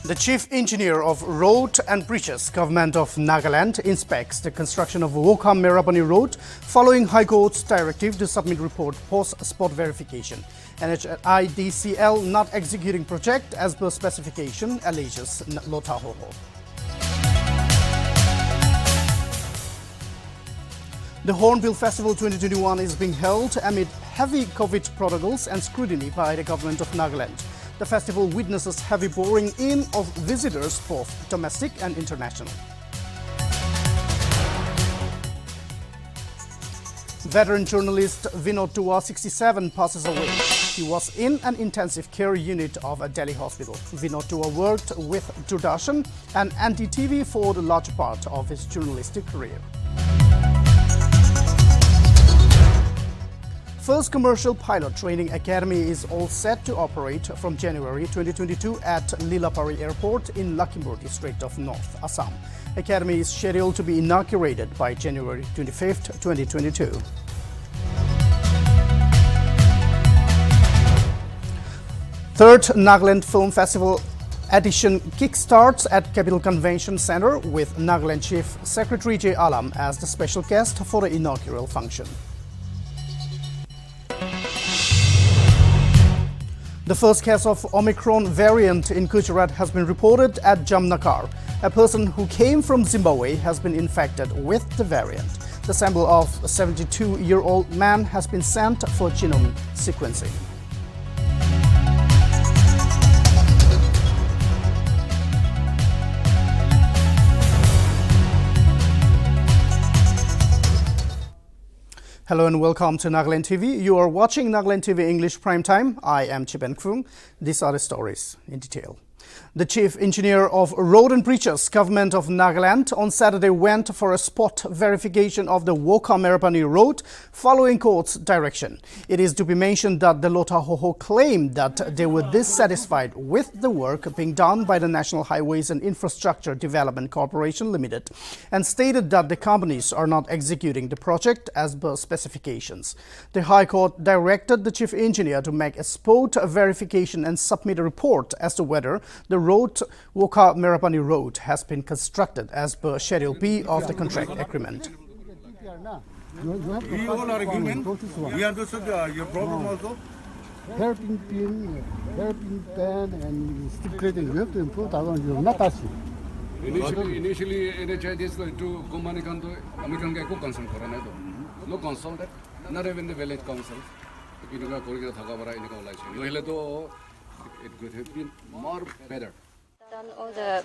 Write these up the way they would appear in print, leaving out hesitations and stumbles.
The Chief Engineer of Road and Bridges, Government of Nagaland, inspects the construction of Wokha-Merapani Road following High Court's directive to submit report post-spot verification. NHIDCL not executing project as per specification, alleges Lotahoho. The Hornbill Festival 2021 is being held amid heavy COVID protocols and scrutiny by the Government of Nagaland. The festival witnesses heavy pouring in of visitors, both domestic and international. Veteran journalist Vinod Dua, 67, passes away. He was in an intensive care unit of a Delhi hospital. Vinod Dua worked with Doordarshan and Nltv for the large part of his journalistic career. First commercial pilot training academy is all set to operate from January 2022 at Lilapari Airport in Lakhimpur district of North Assam. Academy is scheduled to be inaugurated by January 25th, 2022. Third Nagaland Film Festival edition kickstarts at Capital Convention Center with Nagaland Chief Secretary J. Alam as the special guest for the inaugural function. The first case of Omicron variant in Gujarat has been reported at Jamnagar. A person who came from Zimbabwe has been infected with the variant. The sample of a 72-year-old man has been sent for genome sequencing. Hello and welcome to Nagaland TV. You are watching Nagaland TV English Prime Time. I am Chiben Kfung. These are the stories in detail. The Chief Engineer of Road and Bridges, Government of Nagaland, on Saturday went for a spot verification of the Wokha-Merapani Road following court's direction. It is to be mentioned that the Lotahoho claimed that they were dissatisfied with the work being done by the National Highways and Infrastructure Development Corporation Limited and stated that the companies are not executing the project as per specifications. The High Court directed the Chief Engineer to make a spot verification and submit a report as to whether the road, Wokha-Merapani Road, has been constructed as per Schedule B of the contract agreement. We all are agreement. We understood your problem also. Helping pen, and stick grading. We have to improve that one. You not touch Initially, NHID is going to Omicron get consult for another. No consult, not even the village council. If you don't go it could have been more better. Done all the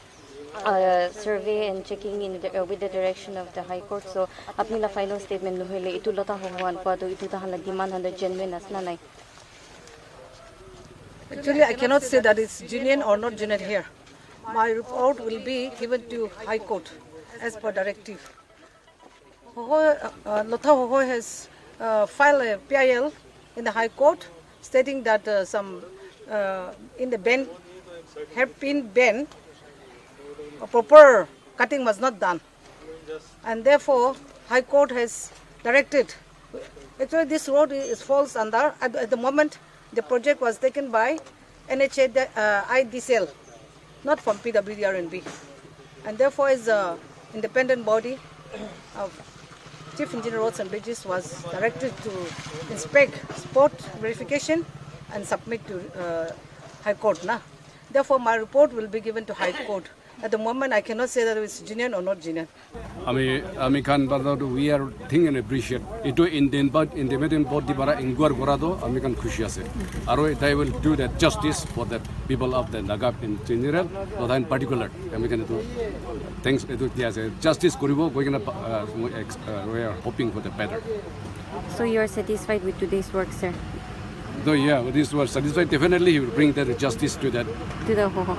survey and checking in with the direction of the High Court. So, apni la final statement no hele itu lota hoan pa to itu tahan la demand under genuine asna nai. Actually, I cannot say that it's genuine or not genuine here. My report will be given to High Court as per directive. Lotahoho has filed a PIL in the High Court stating that some in the bend, hairpin bend, a proper cutting was not done, and therefore High Court has directed. Actually, this road falls under at the moment the project was taken by NHIDCL, not from PWD-R&B, and therefore as an independent body of Chief Engineer Roads and Bridges was directed to inspect spot verification and submit to High Court. Therefore, my report will be given to High Court. At the moment, I cannot say that it's genuine or not genuine. We are thinking and appreciate. It independent body para inquire gorado. Can खुशी आसे. Aro they will do that justice for the people of the Naga in general, but in particular. We can do things. Justice koribo. We are hoping for the better. So you are satisfied with today's work, sir? Though, yeah, this was satisfied. Definitely, he will bring that justice to that. To the Hoho.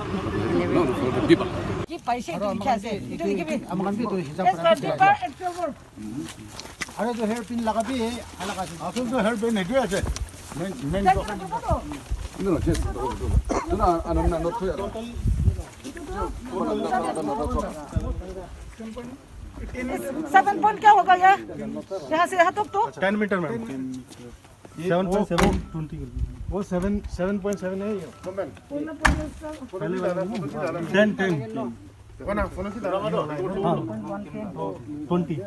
No, for the people. No, just. Seven point क्या होगा ये? यहाँ से यहाँ तक तो? 10 meter, ma'am. 7.720. वो 7.78 10 20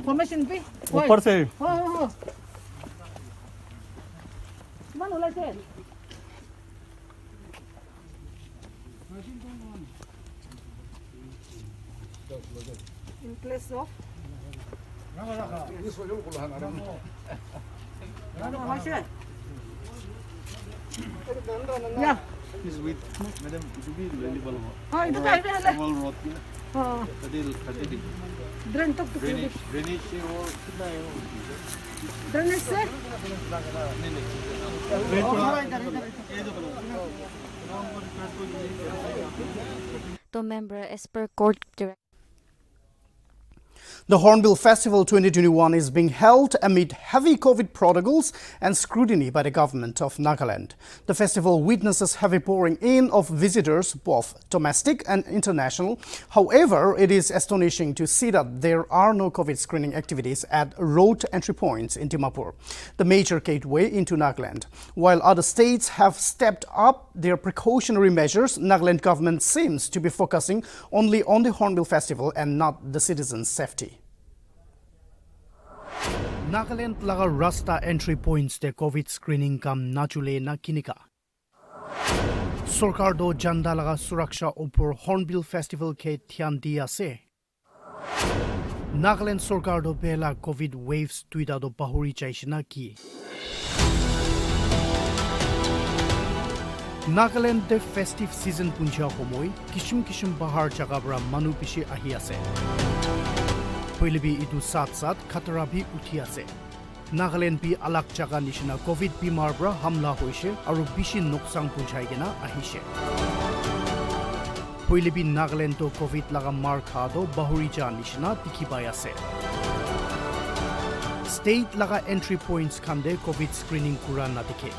Formation fee. ऊपर से In place of yeah. is with madam itu भी available हो Oh, itu kan ada. wall road में Oh, tadi drain talk to drainage और कितना है drainage से तो member as per court direction. The Hornbill Festival 2021 is being held amid heavy COVID protocols and scrutiny by the government of Nagaland. The festival witnesses heavy pouring in of visitors, both domestic and international. However, it is astonishing to see that there are no COVID screening activities at road entry points in Dimapur, the major gateway into Nagaland. While other states have stepped up their precautionary measures, Nagaland government seems to be focusing only on the Hornbill Festival and not the citizens' safety. Nagaland laga rasta entry points de COVID screening kam nachule na kinika. Sarkar do janda laga suraksha upor Hornbill Festival ke dhyan diya se. Nagaland Sarkar do bela COVID waves tuida do bahuri chaishna ki. Nagaland de festive season punja homoi kishim bahar jagabra manu pishi ahi ase. Pwilibi itu sat khatara bhi uthi ase. Nagaland bi alak jaga nishina COVID bimar bra hamla hoise aru bishi noksang punchai gena ahise. Pwilibi Nagaland to COVID laga mar kha do bahuri ja nishina dikhi pai ase. State laga entry points khande COVID screening kura na dikhe.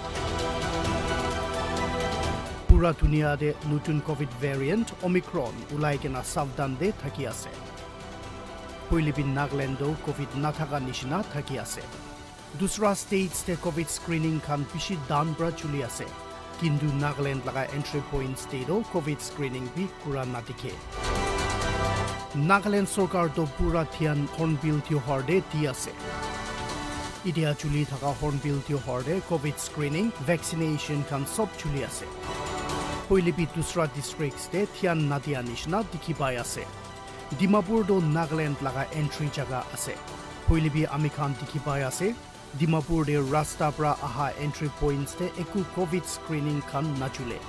Pura dunia de nutun COVID variant Omicron ulai gena savdan de thaki ase. Pwilibi Nagaland do COVID nathaka nishina thaki ase. Dusra states te COVID screening khan pishi dan bra chuli ase. Kindu Nagaland laga entry points te do COVID screening bi kura na dikhe. Nagaland Sarkar do pura thian Hornbill tyohar de di ase. Idia chuli thaka Hornbill tyohar de COVID screening vaccination khan sob chuli ase. Pwilibi dusra districts te thian nadia nishina dikhi pai ase. Dimapur do Nagaland laga entry jaga ase. Pwilibi amikhan dikhi pai ase. Dimapur de rasta pra aha entry points te eku COVID screening khan nachule.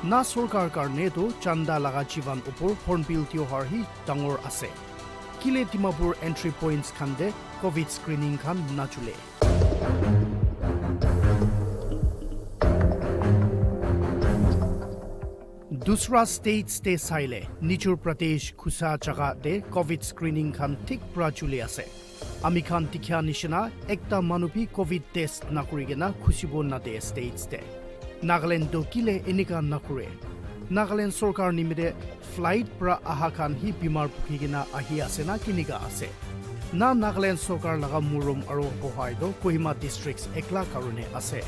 Na sarkar karne to chanda laga jivan upor Hornbill tyohar hi dangor ase. Kile Dimapur entry points khan de COVID screening khan nachule. Dusra states te saile Nichur Pradesh Khusa jaga de COVID screening khan thik pra chule ase. Amikhan tikhya nishina ekta manupi COVID test nakurigena khusibo na de states te. Nagaland do kile enika nakure. Nagaland Sarkar nimide flight pra aha khan hi bimar pukhigena ahi ase na kiniga ase. Na Nagaland Sarkar laga murum aro kohai do Kohima districts ekla karone ase.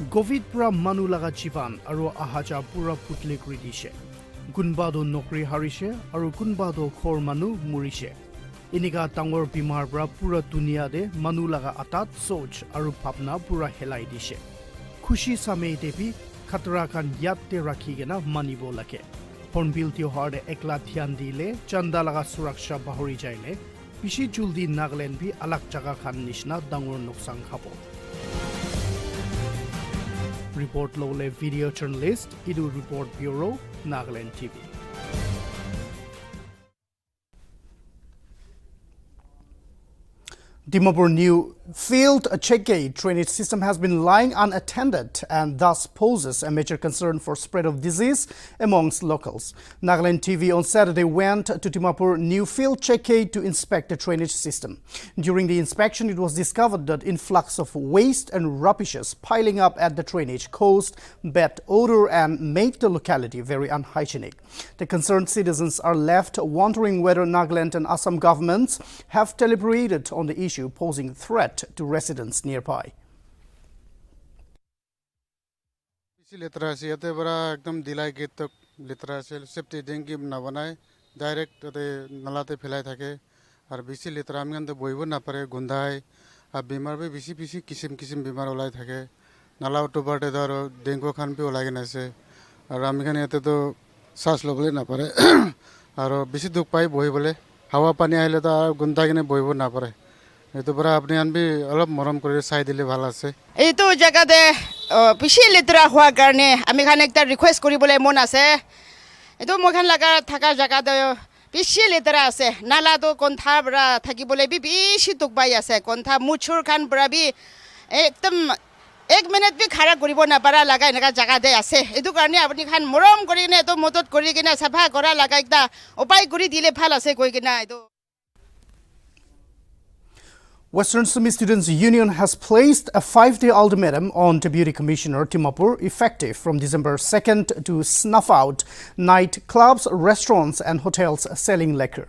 COVID pra manu laga jivan aro ahaja pura putli kri dishe. Gunba do nokri harishe aro gunba do khor manu murishe. Iniga tangor bimar pra pura dunia de manu laga atat soch aro bhabna pura helai dishe. Khushi samay debi khatra khan yad te rakhi gena manibo lake. Hornbill tyohar de ekla dhyan dile chanda laga suraksha bahuri jaile. Pishi juldi Nagaland bi alak jaga khan nishna dangor noksang khabo. Report Lole video journalist, Idu Report Bureau, Nagaland TV. Dimapur New Failed check gate drainage system has been lying unattended and thus poses a major concern for spread of disease amongst locals. Nltv on Saturday went to Dimapur new field check gate to inspect the drainage system. During the inspection, it was discovered that influx of waste and rubbishes piling up at the drainage caused bad odor and made the locality very unhygienic. The concerned citizens are left wondering whether Nagaland and Assam governments have deliberated on the issue, posing threat to residents nearby. लेतरा से यते बड़ा एकदम दिलाई gate तक लेतरा से safety dinghy ना बनाए direct ते नलाते फैलाए थाके और बिसी लेतरा में तो बोइबो ना परे गुंदाय अब बीमार भी बिसी किस्म किस्म बीमार ओलाय थाके नाला तो बाटे धरो डेंगू खान भी ओलाय ना से और आमी खान यते तो सांस लोबले ना परे और बिसी दुख पाई बोइ बोले हवा पानी आइले तो गुंदा के ने बोइबो ना परे तो बड़ा अपने अन भी अलग मरम करे साइ दिले ভাল আছে এইটো জায়গাতে পিছি লেতৰা হোৱাৰ কাৰণে আমি খান একটা ৰিকুৱেষ্ট কৰিবলৈ মন আছে এইটো মখান লাগা থাকা জায়গাতে পিছি লেতৰা আছে নালাটো কোনথা বৰা থাকিবলৈ বেছি দুখবাই আছে কোনথা মুছুৰ খান বৰা বি একদম 1 মিনিট বি খাৰা কৰিব না পাৰা লাগা এনেকা জায়গাতে আছে এইটো কাৰণে আপুনি খান মৰম কৰি কিনে এটো মদত কৰি কিনে সাফা কৰা লাগা একটা উপায় কৰি দিলে ভাল আছে কৈ কিনা এইটো Western Sumi Students Union has placed a 5-day ultimatum on Deputy Commissioner Dimapur, effective from December 2nd, to snuff out night clubs, restaurants and hotels selling liquor.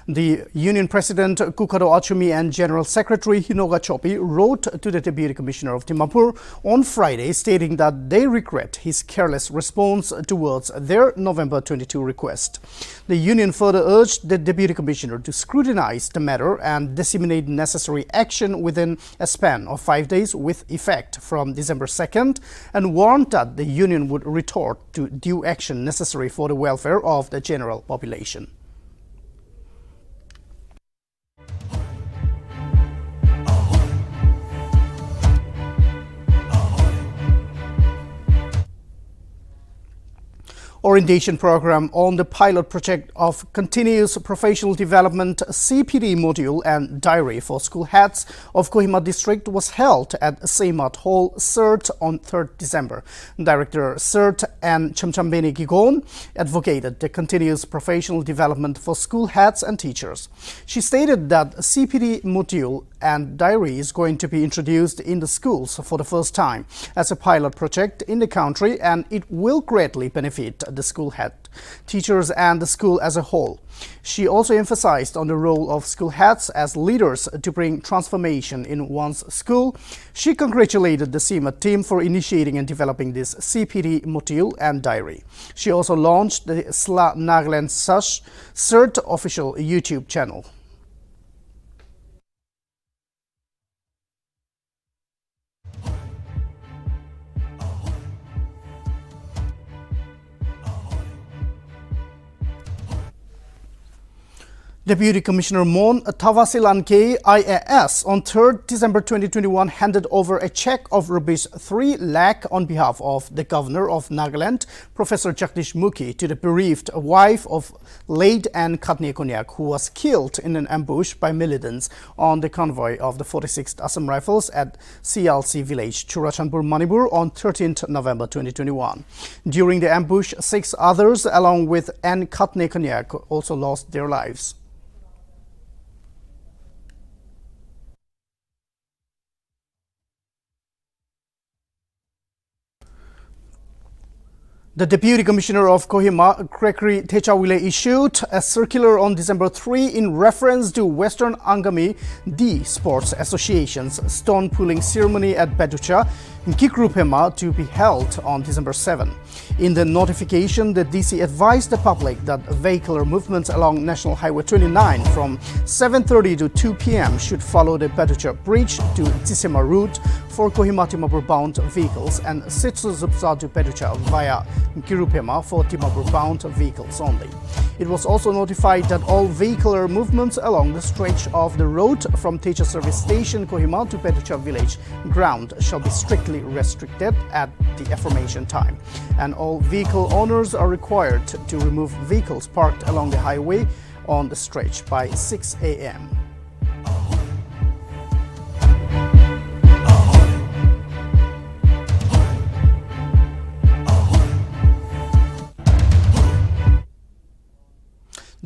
The Union President Kukado Achumi and General Secretary Hinoga Chopi wrote to the Deputy Commissioner of Dimapur on Friday, stating that they regret his careless response towards their November 22 request. The union further urged the Deputy Commissioner to scrutinize the matter and disseminate necessary action within a span of 5 days with effect from December 2nd, and warned that the union would retort to due action necessary for the welfare of the general population. Orientation program on the pilot project of Continuous Professional Development CPD module and diary for school heads of Kohima district was held at Seimat Hall, CERT on 3rd December. Director CERT and Chamchambeni Gigon advocated the continuous professional development for school heads and teachers. She stated that CPD module and diary is going to be introduced in the schools for the first time as a pilot project in the country, and it will greatly benefit the school head, teachers and the school as a whole. She also emphasized on the role of school heads as leaders to bring transformation in one's school. She congratulated the CIMA team for initiating and developing this CPD module and diary. She also launched the SLA Nagaland CERT official YouTube channel. Deputy Commissioner Mon Tavasilanke IAS on 3rd December 2021 handed over a check of Rs 3 lakh on behalf of the Governor of Nagaland, Professor Jagdish Mukhi, to the bereaved wife of late Ann Khatne Konyak, who was killed in an ambush by militants on the convoy of the 46th Assam Rifles at CLC village, Churachandpur, Manipur on 13th November 2021. During the ambush, 6 others along with Ann Khatne Konyak also lost their lives. The Deputy Commissioner of Kohima, Krekri Techawile, issued a circular on December 3 in reference to Western Angami D Sports Association's stone pulling ceremony at Betucha, Kikrupema, to be held on December 7. In the notification, the DC advised the public that vehicular movements along National Highway 29 from 7:30 to 2 p.m. should follow the Betucha Bridge to Tsisema route for Kohima-Dimapur bound vehicles and Sitsuzupsa to Betucha via Kirupema for Dimapur bound vehicles only. It was also notified that all vehicular movements along the stretch of the road from Techa Service Station Kohima to Betucha village ground shall be strictly restricted at the aforementioned time, and all vehicle owners are required to remove vehicles parked along the highway on the stretch by 6 a.m.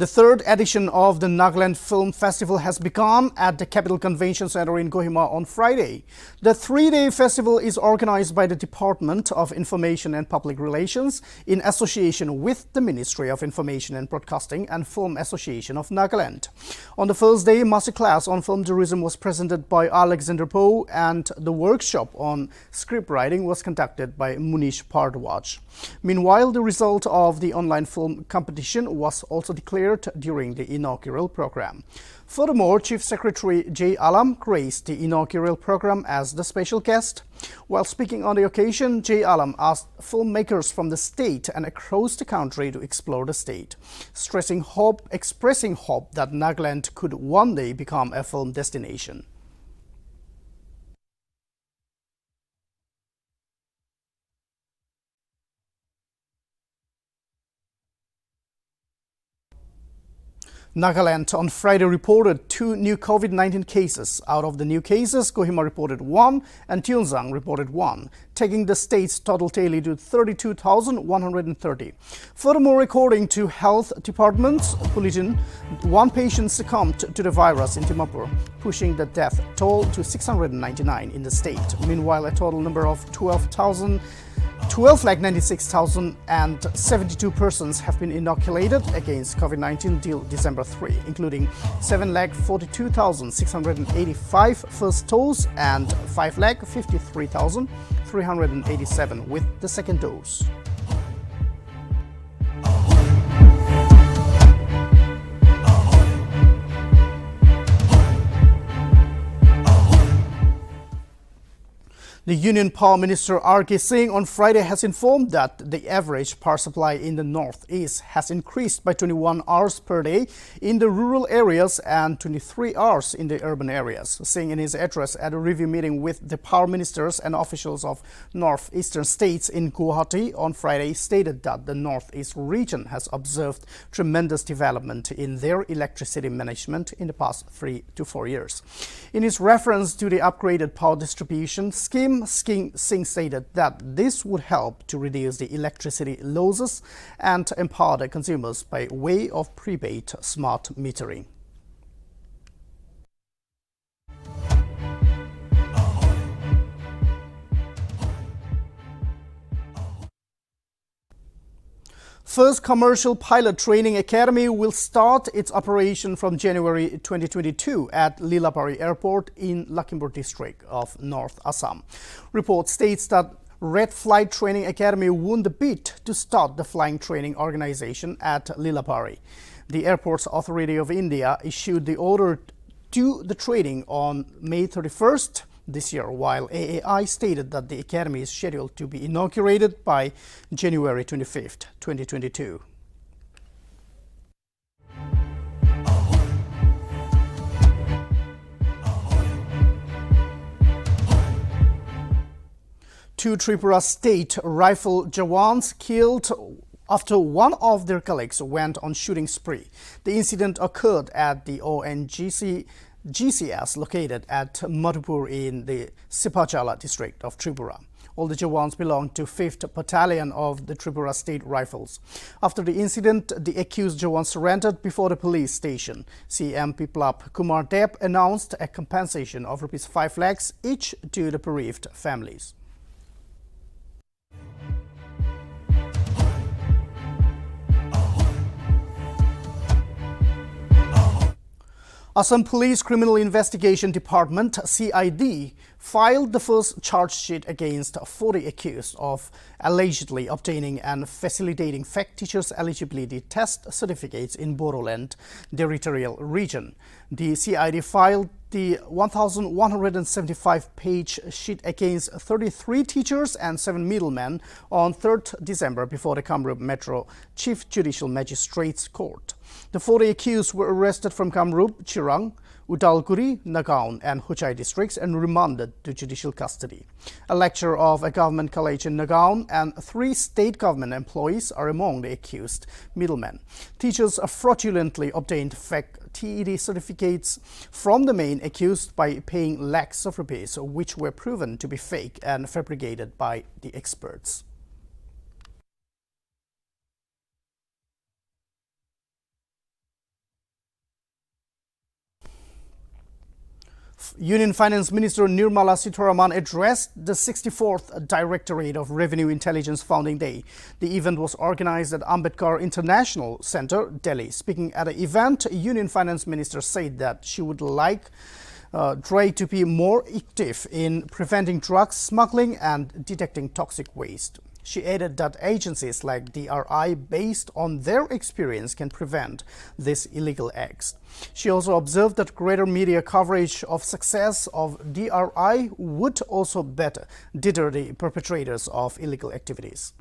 The third edition of the Nagaland Film Festival has begun at the Capital Convention Center in Kohima on Friday. The three-day festival is organized by the Department of Information and Public Relations in association with the Ministry of Information and Broadcasting and Film Association of Nagaland. On the first day, masterclass on film tourism was presented by Alexander Poe, and the workshop on script writing was conducted by Munish Pardwaj. Meanwhile, the result of the online film competition was also declared during the inaugural program. Furthermore, Chief Secretary J. Alam graced the inaugural program as the special guest. While speaking on the occasion, J. Alam asked filmmakers from the state and across the country to explore the state, expressing hope that Nagaland could one day become a film destination. Nagaland on Friday reported 2 new COVID-19 cases. Out of the new cases, Kohima reported 1 and Tuenzang reported 1, taking the state's total tally to 32,130. Furthermore, according to Health Department's bulletin, 1 patient succumbed to the virus in Dimapur, pushing the death toll to 699 in the state. Meanwhile, a total number of 12,96,072 persons have been inoculated against COVID-19 till December 3, including 7,42,685 first dose and 5,53,387 with the second dose. The Union Power Minister R.K. Singh on Friday has informed that the average power supply in the northeast has increased by 21 hours per day in the rural areas and 23 hours in the urban areas. Singh, in his address at a review meeting with the power ministers and officials of northeastern states in Guwahati on Friday, stated that the northeast region has observed tremendous development in their electricity management in the past 3 to 4 years. In his reference to the upgraded power distribution scheme, Singh stated that this would help to reduce the electricity losses and empower the consumers by way of prepaid smart metering. First Commercial Pilot Training Academy will start its operation from January 2022 at Lilapari Airport in Lakhimpur district of North Assam. Report states that Red Flight Training Academy won the bid to start the flying training organization at Lilapari. The Airports Authority of India issued the order to the training on May 31st. This year, while AAI stated that the academy is scheduled to be inaugurated by January 25th, 2022. Two Tripura State Rifle Jawans killed after one of their colleagues went on shooting spree. The incident occurred at the GCS located at Madhupur in the Sipachala district of Tripura. All the Jawans belong to 5th Battalion of the Tripura State Rifles. After the incident, the accused Jawan surrendered before the police station. CM Biplab Kumar Deb announced a compensation of Rs 5 lakhs each to the bereaved families. Assam Police Criminal Investigation Department (CID) filed the first charge sheet against 40 accused of allegedly obtaining and facilitating fake teachers' eligibility test certificates in Bodoland territorial region. The CID filed the 1,175-page sheet against 33 teachers and 7 middlemen on 3rd December before the Kamrup Metro Chief Judicial Magistrates Court. The 40 accused were arrested from Kamrup, Chirang, Udalguri, Nagaland and Huchai districts and remanded to judicial custody. A lecturer of a government college in Nagaland and 3 state government employees are among the accused middlemen. Teachers fraudulently obtained fake TED certificates from the main accused by paying lakhs of rupees, which were proven to be fake and fabricated by the experts. Union Finance Minister Nirmala Sitharaman addressed the 64th Directorate of Revenue Intelligence Founding Day. The event was organized at Ambedkar International Center, Delhi. Speaking at the event, Union Finance Minister said that she would like try to be more active in preventing drug smuggling and detecting toxic waste. She added that agencies like DRI, based on their experience, can prevent these illegal acts. She also observed that greater media coverage of success of DRI would also better deter the perpetrators of illegal activities.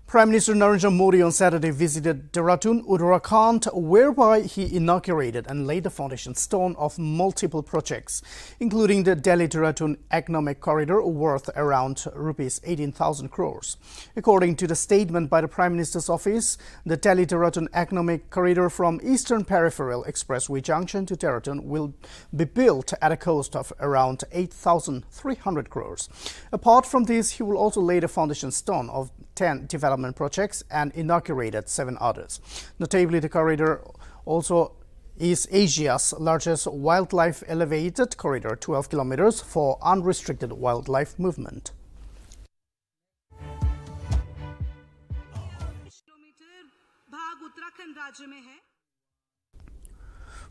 Prime Minister Narendra Modi on Saturday visited Dehradun, Uttarakhand, whereby he inaugurated and laid the foundation stone of multiple projects, including the Delhi-Dehradun Economic Corridor worth around Rs 18,000 crores. According to the statement by the Prime Minister's office, the Delhi-Dehradun Economic Corridor from Eastern Peripheral Expressway Junction to Dehradun will be built at a cost of around 8,300 crores. Apart from this, he will also lay the foundation stone of 10 development projects and inaugurated 7 others. Notably, the corridor also is Asia's largest wildlife elevated corridor, 12 kilometers for unrestricted wildlife movement.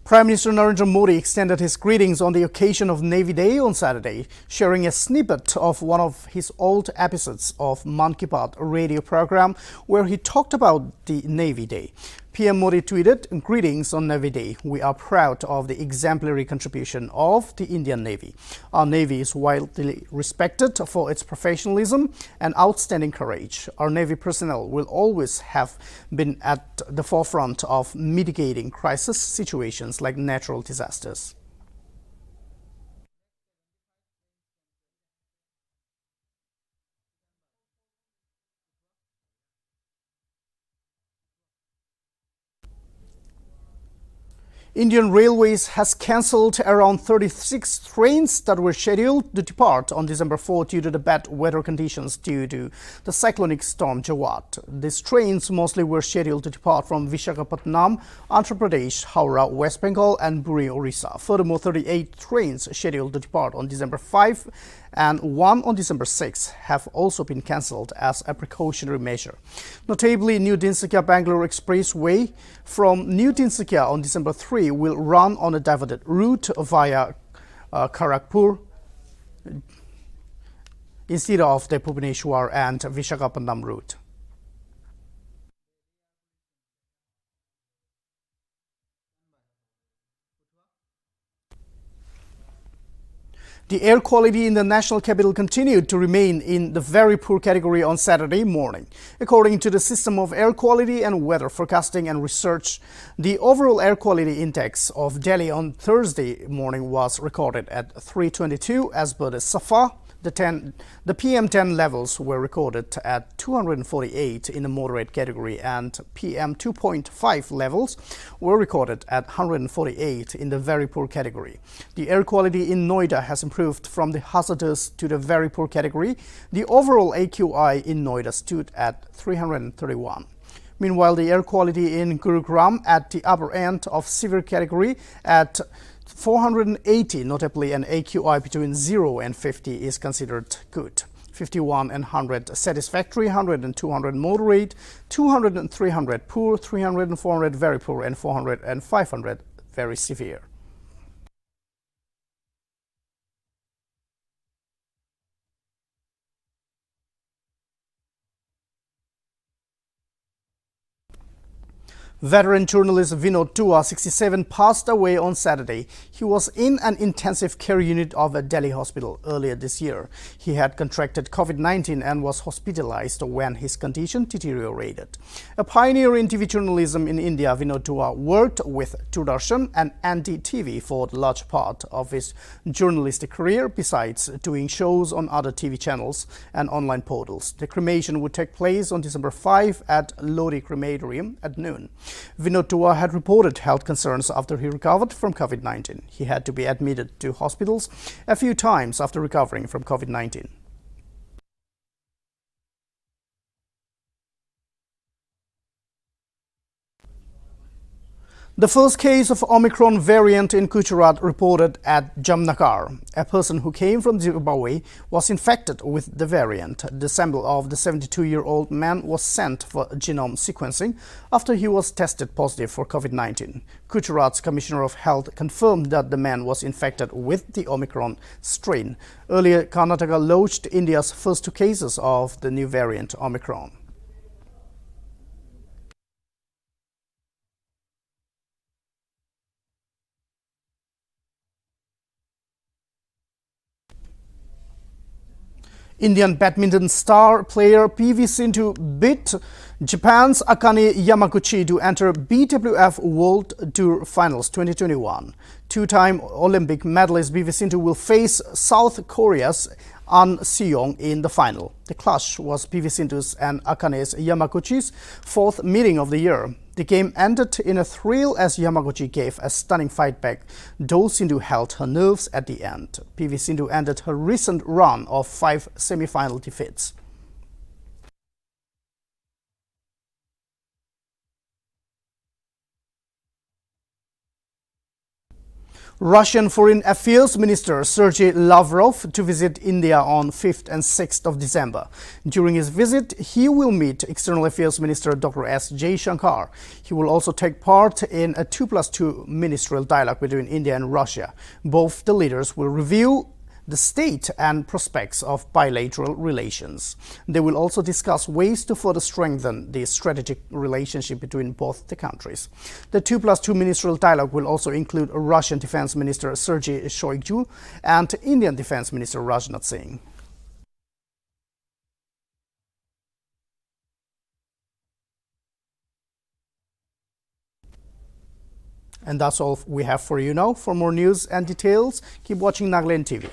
Prime Minister Narendra Modi extended his greetings on the occasion of Navy Day on Saturday, sharing a snippet of one of his old episodes of Man Ki Baat radio program where he talked about the Navy Day. PM Modi tweeted, "Greetings on Navy Day. We are proud of the exemplary contribution of the Indian Navy. Our Navy is widely respected for its professionalism and outstanding courage. Our Navy personnel will always have been at the forefront of mitigating crisis situations like natural disasters." Indian Railways has cancelled around 36 trains that were scheduled to depart on December 4 due to the bad weather conditions due to the cyclonic storm Jawad. These trains mostly were scheduled to depart from Visakhapatnam, Andhra Pradesh, Howrah, West Bengal and Buri, Orissa. Furthermore, 38 trains scheduled to depart on December 5 and 1 on December 6 have also been cancelled as a precautionary measure. Notably, New Tinsukia-Bangalore Expressway from New Tinsukia on December 3 will run on a diverted route via Kharagpur instead of the Bhubaneswar and Visakhapatnam route. The air quality in the national capital continued to remain in the very poor category on Saturday morning. According to the System of Air Quality and Weather Forecasting and Research, the overall air quality index of Delhi on Thursday morning was recorded at 322 as per the SAFA. The PM10 levels were recorded at 248 in the moderate category and PM2.5 levels were recorded at 148 in the very poor category. The air quality in Noida has improved from the hazardous to the very poor category. The overall AQI in Noida stood at 331. Meanwhile, the air quality in Gurugram at the upper end of severe category at 480, notably an AQI between 0 and 50 is considered good. 51 and 100 satisfactory, 100 and 200 moderate, 200 and 300 poor, 300 and 400 very poor, and 400 and 500 very severe. Veteran journalist Vinod Dua, 67, passed away on Saturday. He was in an intensive care unit of a Delhi hospital earlier this year. He had contracted COVID-19 and was hospitalized when his condition deteriorated. A pioneer in TV journalism in India, Vinod Dua worked with Doordarshan and Nltv for the large part of his journalistic career, besides doing shows on other TV channels and online portals. The cremation would take place on December 5 at Lodi Crematorium at noon. Vinod Tua had reported health concerns after he recovered from COVID-19. He had to be admitted to hospitals a few times after recovering from COVID-19. The first case of Omicron variant in Gujarat reported at Jamnagar. A person who came from Zimbabwe was infected with the variant. The sample of the 72-year-old man was sent for genome sequencing after he was tested positive for COVID-19. Gujarat's Commissioner of Health confirmed that the man was infected with the Omicron strain. Earlier, Karnataka lodged India's first 2 cases of the new variant Omicron. Indian badminton star player PV Sindhu beat Japan's Akane Yamaguchi to enter BWF World Tour Finals 2021. Two-time Olympic medalist PV Sindhu will face South Korea's An Seong in the final. The clash was PV Sindhu's and Akane's Yamaguchi's 4th meeting of the year. The game ended in a thrill as Yamaguchi gave a stunning fight back, though Sindhu held her nerves at the end. PV Sindhu ended her recent run of 5 semi-final defeats. Russian Foreign Affairs Minister Sergei Lavrov to visit India on 5th and 6th of December. During his visit, he will meet External Affairs Minister Dr. S. Jaishankar. He will also take part in a 2+2 ministerial dialogue between India and Russia. Both the leaders will review the state and prospects of bilateral relations. They will also discuss ways to further strengthen the strategic relationship between both the countries. The 2+2 ministerial dialogue will also include Russian Defense Minister Sergei Shoigu and Indian Defense Minister Rajnath Singh. And that's all we have for you now. For more news and details, keep watching Nagaland TV.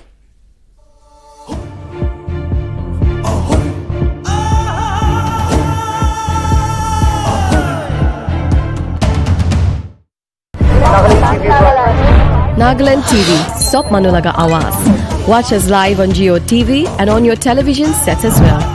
Nagaland TV, Sop Manulaga Awas. Watch us live on Geo TV and on your television sets as well.